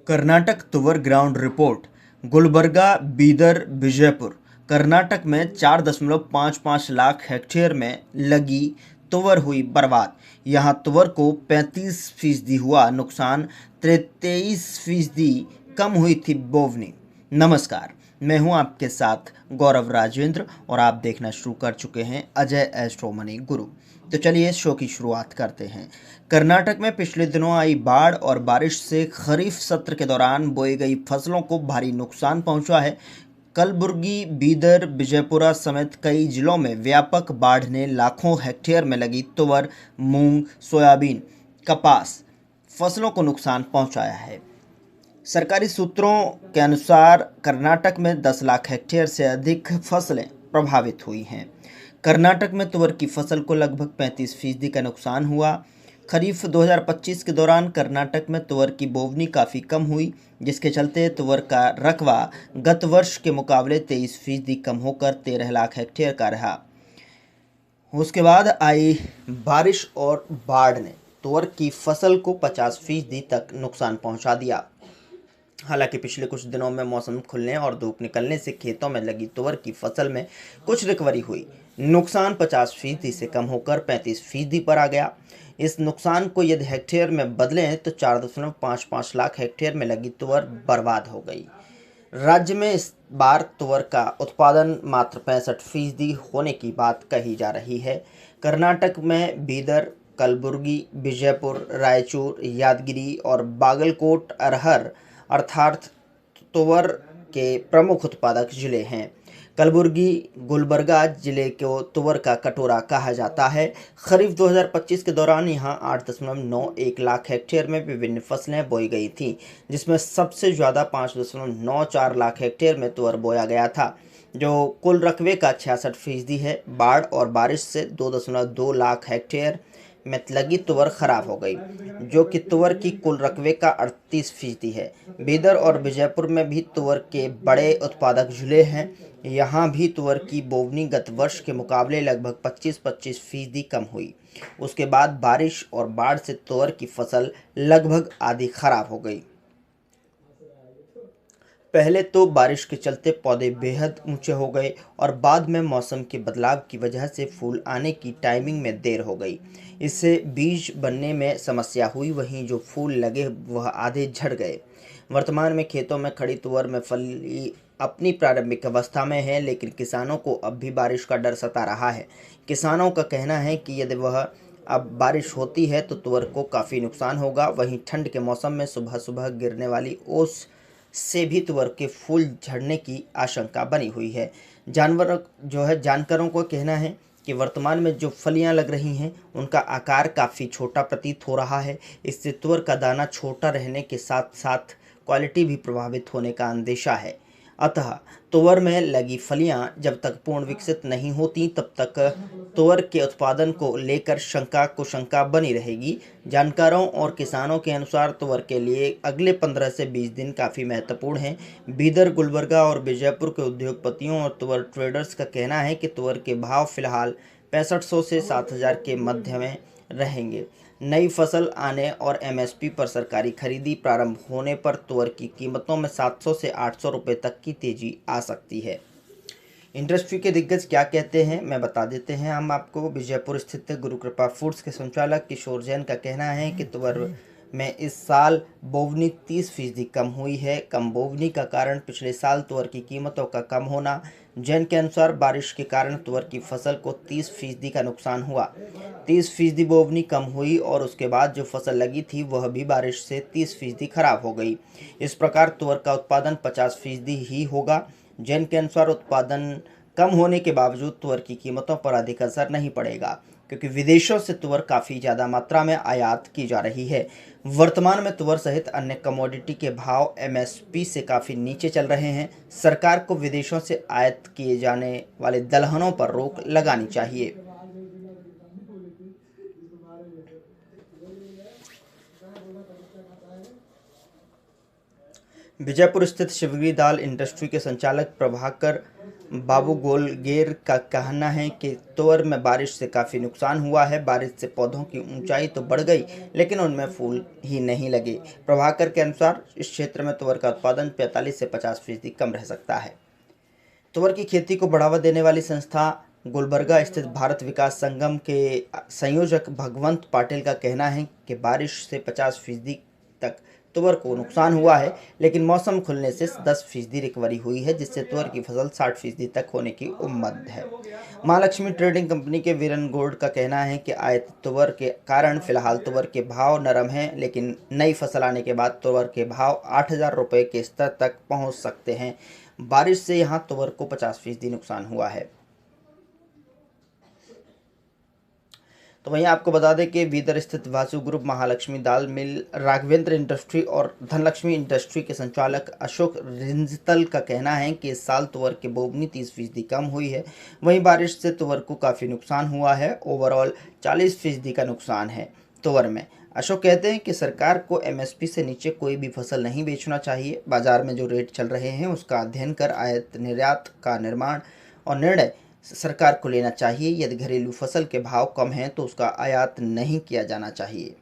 कर्नाटक तुवर ground report. Gulbarga, Bidar, Vijaypur. Karnataka में 4.55 lakh hectare में लगी तुवर हुई बर्बाद। यहां तुवर को 35% हुआ नुकसान, 23% कम हुई थी बोवनी। नमस्कार, मैं हूं आपके साथ गौरव राजेंद्र और आप देखना शुरू कर चुके हैं अजय एस्ट्रो मनी गुरु। तो चलिए शो की शुरुआत करते हैं। कर्नाटक में पिछले दिनों आई बाढ़ और बारिश से खरीफ सत्र के दौरान बोई गई फसलों को भारी नुकसान पहुंचा है। कलबुर्गी, बीदर, विजयपुरा समेत कई जिलों में व्यापक बाढ़ ने लाखों हेक्टेयर में लगी तुवर, मूंग, सोयाबीन, कपास फसलों को नुकसान पहुंचाया है। सरकारी सूत्रों के अनुसार कर्नाटक में 10 लाख हेक्टेयर से अधिक फसलें प्रभावित हुई हैं। कर्नाटक में तुअर की फसल को लगभग 35% का नुकसान हुआ। खरीफ 2025 के दौरान कर्नाटक में तुअर की बोवनी काफ़ी कम हुई, जिसके चलते तुअर का रकबा गत वर्ष के मुकाबले 23% कम होकर 13 लाख हेक्टेयर का रहा। उसके बाद आई बारिश और बाढ़ ने तुअर की फसल को 50% तक नुकसान पहुंचा दिया। हालांकि पिछले कुछ दिनों में मौसम खुलने और धूप निकलने से खेतों में लगी तुअर की फसल में कुछ रिकवरी हुई। नुकसान 50% से कम होकर 35% पर आ गया। इस नुकसान को यदि हेक्टेयर में बदलें तो 4.55 लाख हेक्टेयर में लगी तुअर बर्बाद हो गई। राज्य में इस बार तुअर का उत्पादन मात्र 65% होने की बात कही जा रही है। कर्नाटक में बीदर, कलबुर्गी, विजयपुर, रायचूर, यादगिरी और बागलकोट अरहर अर्थात तुअर के प्रमुख उत्पादक जिले हैं। कलबुर्गी, गुलबर्गा जिले को तुअर का कटोरा कहा जाता है। खरीफ 2025 के दौरान यहां 8.91 लाख हेक्टेयर में विभिन्न फसलें बोई गई थीं, जिसमें सबसे ज़्यादा 5.94 लाख हेक्टेयर में तुअर बोया गया था, जो कुल रकबे का 66% है। बाढ़ और बारिश से 2.2 लाख हेक्टेयर में लगी तुअर खराब हो गई, जो कि तुअर की कुल रकबे का 38% है। बीदर और विजयपुर में भी तुअर के बड़े उत्पादक जिले हैं। यहाँ भी तुअर की बोवनी गत वर्ष के मुकाबले लगभग 25% कम हुई। उसके बाद बारिश और बाढ़ से तुअर की फसल लगभग आधी खराब हो गई। पहले तो बारिश के चलते पौधे बेहद ऊंचे हो गए और बाद में मौसम के बदलाव की वजह से फूल आने की टाइमिंग में देर हो गई। इससे बीज बनने में समस्या हुई, वहीं जो फूल लगे वह आधे झड़ गए। वर्तमान में खेतों में खड़ी तुअर में फली अपनी प्रारंभिक अवस्था में है, लेकिन किसानों को अब भी बारिश का डर सता रहा है। किसानों का कहना है कि यदि वह अब बारिश होती है तो तुअर को काफ़ी नुकसान होगा। वहीं ठंड के मौसम में सुबह सुबह गिरने वाली ओस से भी तुअर के फूल झड़ने की आशंका बनी हुई है। जानकारों को कहना है कि वर्तमान में जो फलियां लग रही हैं उनका आकार काफ़ी छोटा प्रतीत हो रहा है। इससे तुअर का दाना छोटा रहने के साथ साथ क्वालिटी भी प्रभावित होने का अंदेशा है। अतः तुअर में लगी फलियां जब तक पूर्ण विकसित नहीं होती तब तक तुअर के उत्पादन को लेकर शंका बनी रहेगी। जानकारों और किसानों के अनुसार तुअर के लिए अगले 15 से 20 दिन काफ़ी महत्वपूर्ण हैं। बीदर, गुलबर्गा और विजयपुर के उद्योगपतियों और तुअर ट्रेडर्स का कहना है कि तुअर के भाव फिलहाल 6500 से 7000 के मध्य में रहेंगे। नई फसल आने और एमएसपी पर सरकारी खरीदी प्रारंभ होने पर तुअर की कीमतों में 700 से 800 रुपये तक की तेजी आ सकती है। इंडस्ट्री के दिग्गज क्या कहते हैं मैं बता देते हैं हम आपको। विजयपुर स्थित गुरु कृपा फूड्स के संचालक किशोर जैन का कहना है कि तुअर में इस साल बोवनी 30% कम हुई है। कम बोवनी का कारण पिछले साल तुअर की कीमतों का कम होना। जैन के अनुसार बारिश के कारण तुअर की फसल को 30% का नुकसान हुआ। 30% बोवनी कम हुई और उसके बाद जो फसल लगी थी वह भी बारिश से 30% खराब हो गई। इस प्रकार तुअर का उत्पादन 50% ही होगा। जैन के अनुसार उत्पादन कम होने के बावजूद तुअर की कीमतों पर अधिक असर नहीं पड़ेगा, क्योंकि विदेशों से तुअर काफ़ी ज़्यादा मात्रा में आयात की जा रही है। वर्तमान में तुअर सहित अन्य कमोडिटी के भाव एमएसपी से काफ़ी नीचे चल रहे हैं। सरकार को विदेशों से आयात किए जाने वाले दलहनों पर रोक लगानी चाहिए। बीजापुर स्थित शिवगिरी दाल इंडस्ट्री के संचालक प्रभाकर बाबू गोलगेर का कहना है कि तुअर में बारिश से काफ़ी नुकसान हुआ है। बारिश से पौधों की ऊंचाई तो बढ़ गई, लेकिन उनमें फूल ही नहीं लगे। प्रभाकर के अनुसार इस क्षेत्र में तुअर का उत्पादन 45 से 50% कम रह सकता है। तुअर की खेती को बढ़ावा देने वाली संस्था गुलबर्गा स्थित भारत विकास संगम के संयोजक भगवंत पाटिल का कहना है कि बारिश से 50% तक तुअर को नुकसान हुआ है, लेकिन मौसम खुलने से 10% रिकवरी हुई है, जिससे तुअर की फसल 60% तक होने की उम्मीद है। महालक्ष्मी ट्रेडिंग कंपनी के वीरन गोल्ड का कहना है कि आयातित तुअर के कारण फिलहाल तुअर के भाव नरम हैं, लेकिन नई फसल आने के बाद तुअर के भाव 8,000 रुपये के स्तर तक पहुंच सकते हैं। बारिश से यहां तुअर को 50% नुकसान हुआ है। तो वहीं आपको बता दें कि बीदर स्थित वासु ग्रुप, महालक्ष्मी दाल मिल, राघवेंद्र इंडस्ट्री और धनलक्ष्मी इंडस्ट्री के संचालक अशोक रिंजतल का कहना है कि इस साल तुअर की बोवनी 30% कम हुई है। वहीं बारिश से तुअर को काफ़ी नुकसान हुआ है। ओवरऑल 40% का नुकसान है तुअर में। अशोक कहते हैं कि सरकार को एमएसपी से नीचे कोई भी फसल नहीं बेचना चाहिए। बाजार में जो रेट चल रहे हैं उसका अध्ययन कर आयात निर्यात का निर्माण और निर्णय सरकार को लेना चाहिए। यदि घरेलू फसल के भाव कम हैं तो उसका आयात नहीं किया जाना चाहिए।